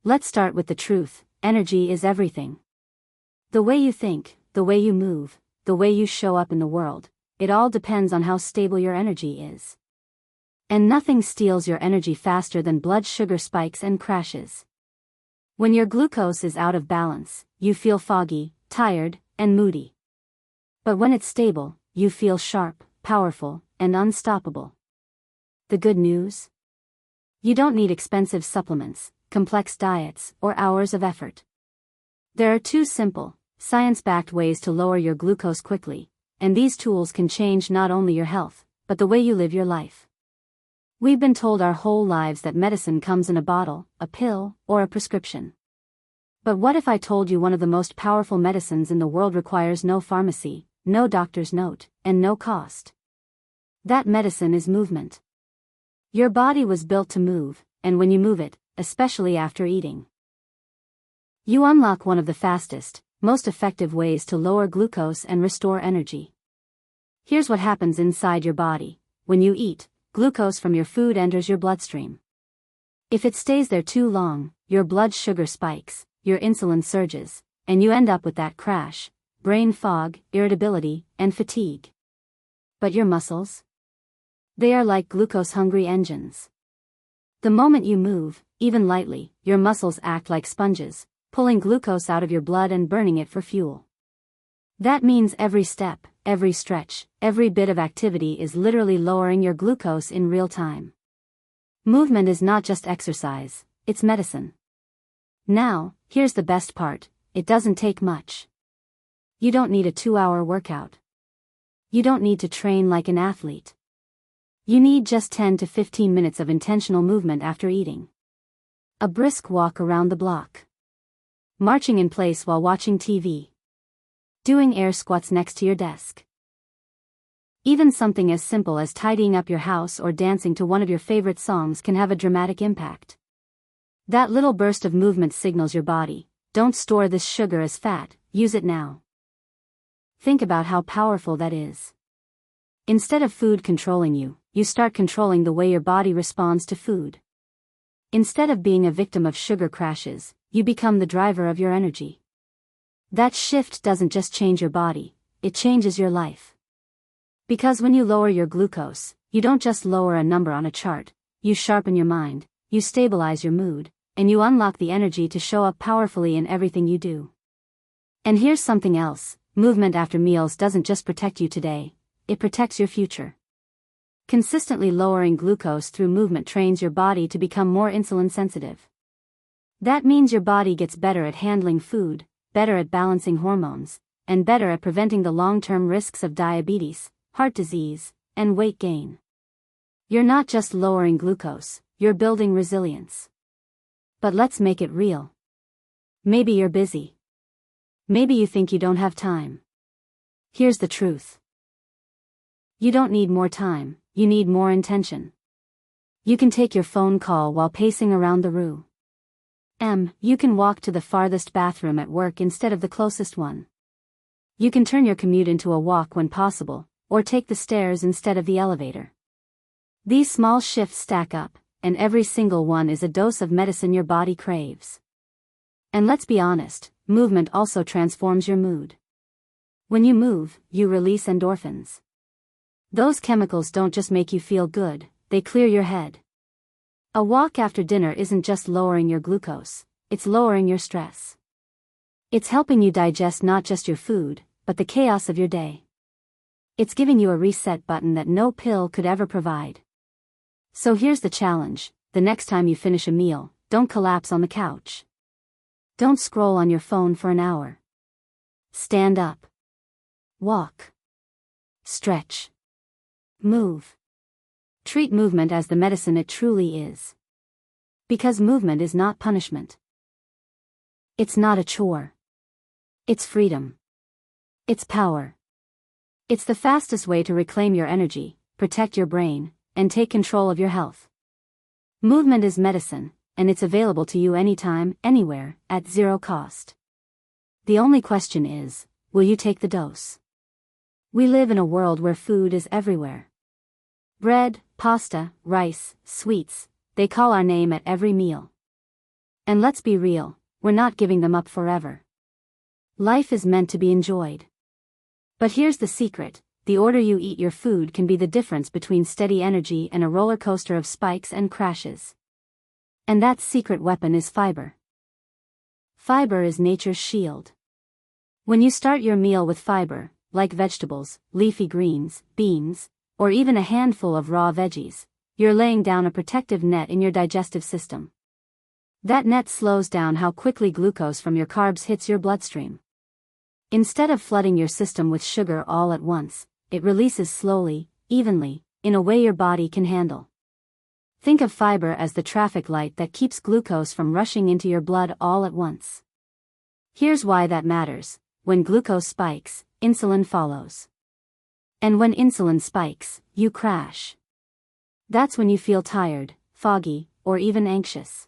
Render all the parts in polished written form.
Let's start with the truth. Energy is everything. The way you think, the way you move, the way you show up in the world, it all depends on how stable your energy is. And nothing steals your energy faster than blood sugar spikes and crashes. When your glucose is out of balance, you feel foggy, tired, and moody. But when it's stable, you feel sharp, powerful, and unstoppable. The good news? You don't need expensive supplements, complex diets, or hours of effort. There are two simple, science-backed ways to lower your glucose quickly, and these tools can change not only your health, but the way you live your life. We've been told our whole lives that medicine comes in a bottle, a pill, or a prescription. But what if I told you one of the most powerful medicines in the world requires no pharmacy, no doctor's note, and no cost? That medicine is movement. Your body was built to move, and when you move it, especially after eating, you unlock one of the fastest, most effective ways to lower glucose and restore energy. Here's what happens inside your body. When you eat, glucose from your food enters your bloodstream. If it stays there too long, your blood sugar spikes, your insulin surges, and you end up with that crash, brain fog, irritability, and fatigue. But your muscles? They are like glucose-hungry engines. The moment you move, even lightly, your muscles act like sponges, pulling glucose out of your blood and burning it for fuel. That means every step, every stretch, every bit of activity is literally lowering your glucose in real time. Movement is not just exercise, it's medicine. Now, here's the best part, it doesn't take much. You don't need a 2-hour workout. You don't need to train like an athlete. You need just 10 to 15 minutes of intentional movement after eating. A brisk walk around the block. Marching in place while watching TV. Doing air squats next to your desk. Even something as simple as tidying up your house or dancing to one of your favorite songs can have a dramatic impact. That little burst of movement signals your body, don't store this sugar as fat, use it now. Think about how powerful that is. Instead of food controlling you, you start controlling the way your body responds to food. Instead of being a victim of sugar crashes, you become the driver of your energy. That shift doesn't just change your body, it changes your life. Because when you lower your glucose, you don't just lower a number on a chart, you sharpen your mind, you stabilize your mood, and you unlock the energy to show up powerfully in everything you do. And here's something else, movement after meals doesn't just protect you today, it protects your future. Consistently lowering glucose through movement trains your body to become more insulin sensitive. That means your body gets better at handling food, better at balancing hormones, and better at preventing the long-term risks of diabetes, heart disease, and weight gain. You're not just lowering glucose, you're building resilience. But let's make it real. Maybe you're busy. Maybe you think you don't have time. Here's the truth. You don't need more time, you need more intention. You can take your phone call while pacing around the room. You can walk to the farthest bathroom at work instead of the closest one. You can turn your commute into a walk when possible, or take the stairs instead of the elevator. These small shifts stack up, and every single one is a dose of medicine your body craves. And let's be honest, movement also transforms your mood. When you move, you release endorphins. Those chemicals don't just make you feel good, they clear your head. A walk after dinner isn't just lowering your glucose, it's lowering your stress. It's helping you digest not just your food, but the chaos of your day. It's giving you a reset button that no pill could ever provide. So here's the challenge, the next time you finish a meal, don't collapse on the couch. Don't scroll on your phone for an hour. Stand up. Walk. Stretch. Move. Treat movement as the medicine it truly is. Because movement is not punishment. It's not a chore. It's freedom. It's power. It's the fastest way to reclaim your energy, protect your brain, and take control of your health. Movement is medicine, and it's available to you anytime, anywhere, at zero cost. The only question is, will you take the dose? We live in a world where food is everywhere. Bread, pasta, rice, sweets, they call our name at every meal. And let's be real, we're not giving them up forever. Life is meant to be enjoyed. But here's the secret, the order you eat your food can be the difference between steady energy and a roller coaster of spikes and crashes. And that secret weapon is fiber. Fiber is nature's shield. When you start your meal with fiber, like vegetables, leafy greens, beans, or even a handful of raw veggies, you're laying down a protective net in your digestive system. That net slows down how quickly glucose from your carbs hits your bloodstream. Instead of flooding your system with sugar all at once, it releases slowly, evenly, in a way your body can handle. Think of fiber as the traffic light that keeps glucose from rushing into your blood all at once. Here's why that matters. When glucose spikes, insulin follows. And when insulin spikes, you crash. That's when you feel tired, foggy, or even anxious.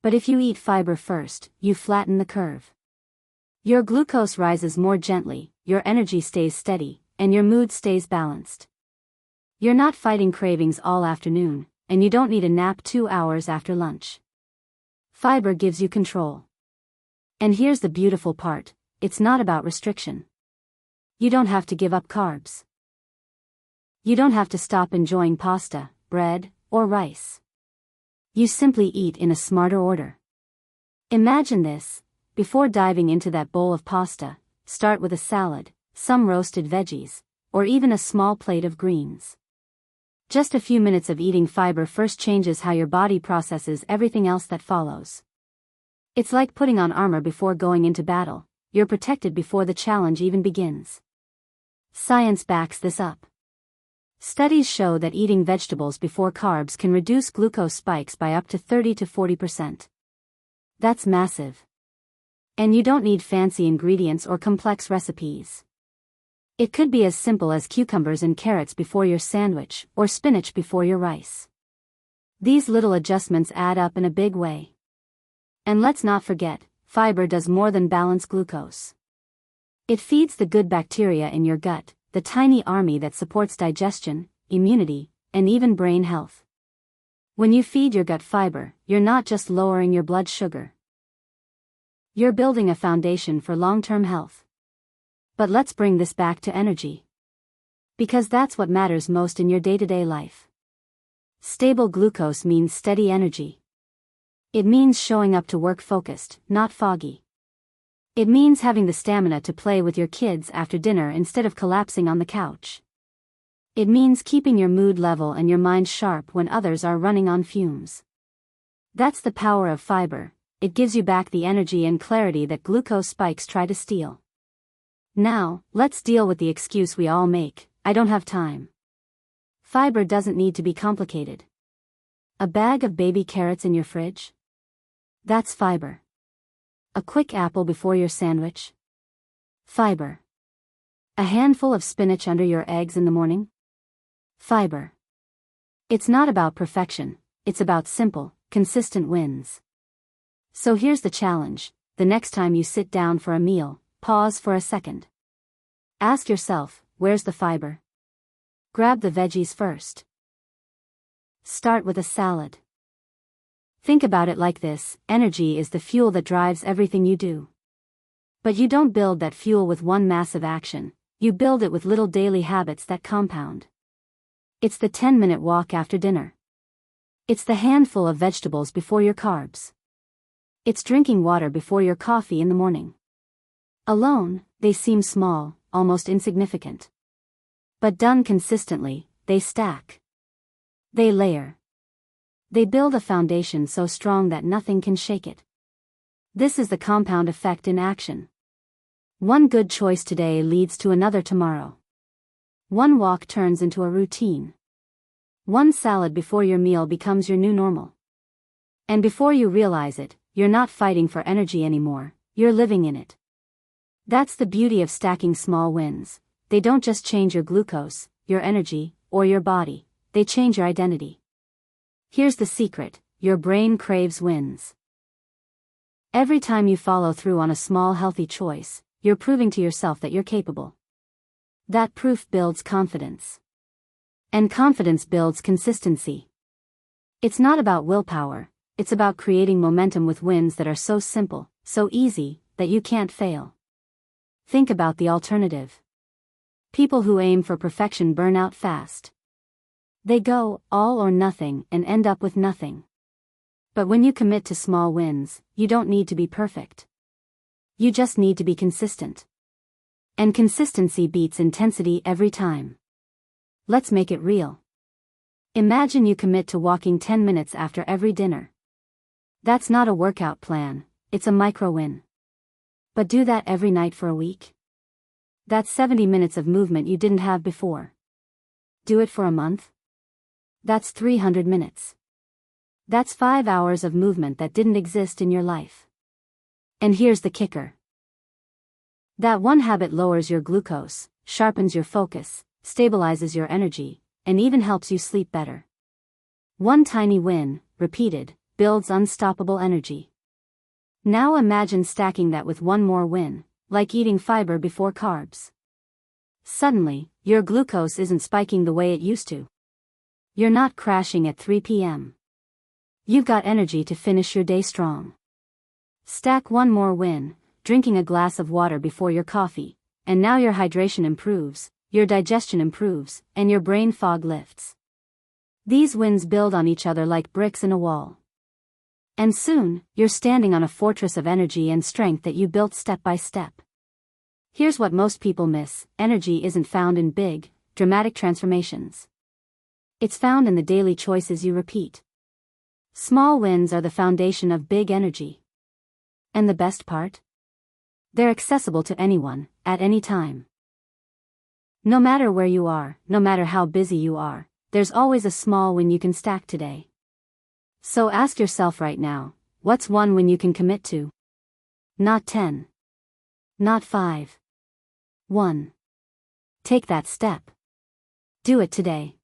But if you eat fiber first, you flatten the curve. Your glucose rises more gently, your energy stays steady, and your mood stays balanced. You're not fighting cravings all afternoon, and you don't need a nap 2 hours after lunch. Fiber gives you control. And here's the beautiful part, it's not about restriction. You don't have to give up carbs. You don't have to stop enjoying pasta, bread, or rice. You simply eat in a smarter order. Imagine this, before diving into that bowl of pasta, start with a salad, some roasted veggies, or even a small plate of greens. Just a few minutes of eating fiber first changes how your body processes everything else that follows. It's like putting on armor before going into battle, you're protected before the challenge even begins. Science backs this up. Studies show that eating vegetables before carbs can reduce glucose spikes by up to 30 to 40%. That's massive. And you don't need fancy ingredients or complex recipes. It could be as simple as cucumbers and carrots before your sandwich, or spinach before your rice. These little adjustments add up in a big way. And let's not forget, fiber does more than balance glucose. It feeds the good bacteria in your gut, the tiny army that supports digestion, immunity, and even brain health. When you feed your gut fiber, you're not just lowering your blood sugar. You're building a foundation for long-term health. But let's bring this back to energy. Because that's what matters most in your day-to-day life. Stable glucose means steady energy. It means showing up to work focused, not foggy. It means having the stamina to play with your kids after dinner instead of collapsing on the couch. It means keeping your mood level and your mind sharp when others are running on fumes. That's the power of fiber. It gives you back the energy and clarity that glucose spikes try to steal. Now, let's deal with the excuse we all make, I don't have time. Fiber doesn't need to be complicated. A bag of baby carrots in your fridge? That's fiber. A quick apple before your sandwich? Fiber. A handful of spinach under your eggs in the morning? Fiber. It's not about perfection, it's about simple, consistent wins. So here's the challenge, the next time you sit down for a meal, pause for a second. Ask yourself, where's the fiber? Grab the veggies first. Start with a salad. Think about it like this, energy is the fuel that drives everything you do. But you don't build that fuel with one massive action, you build it with little daily habits that compound. It's the 10-minute walk after dinner. It's the handful of vegetables before your carbs. It's drinking water before your coffee in the morning. Alone, they seem small, almost insignificant. But done consistently, they stack. They layer. They build a foundation so strong that nothing can shake it. This is the compound effect in action. One good choice today leads to another tomorrow. One walk turns into a routine. One salad before your meal becomes your new normal. And before you realize it, you're not fighting for energy anymore, you're living in it. That's the beauty of stacking small wins. They don't just change your glucose, your energy, or your body, they change your identity. Here's the secret, your brain craves wins. Every time you follow through on a small healthy choice, you're proving to yourself that you're capable. That proof builds confidence. And confidence builds consistency. It's not about willpower, It's about creating momentum with wins that are so simple, so easy, that you can't fail. Think about the alternative. People who aim for perfection burn out fast. They go all or nothing and end up with nothing. But when you commit to small wins, you don't need to be perfect. You just need to be consistent. And consistency beats intensity every time. Let's make it real. Imagine you commit to walking 10 minutes after every dinner. That's not a workout plan, it's a micro-win. But do that every night for a week. That's 70 minutes of movement you didn't have before. Do it for a month. That's 300 minutes. That's 5 hours of movement that didn't exist in your life. And here's the kicker. That one habit lowers your glucose, sharpens your focus, stabilizes your energy, and even helps you sleep better. One tiny win, repeated, builds unstoppable energy. Now imagine stacking that with one more win, like eating fiber before carbs. Suddenly, your glucose isn't spiking the way it used to. You're not crashing at 3 p.m. You've got energy to finish your day strong. Stack one more win, drinking a glass of water before your coffee, and now your hydration improves, your digestion improves, and your brain fog lifts. These wins build on each other like bricks in a wall. And soon, you're standing on a fortress of energy and strength that you built step by step. Here's what most people miss: energy isn't found in big, dramatic transformations. It's found in the daily choices you repeat. Small wins are the foundation of big energy. And the best part? They're accessible to anyone, at any time. No matter where you are, no matter how busy you are, there's always a small win you can stack today. So ask yourself right now, what's one win you can commit to? Not 10. Not 5. 1. Take that step. Do it today.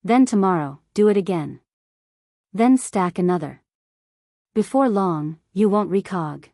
Then tomorrow, do it again. Then stack another. Before long, you won't recog.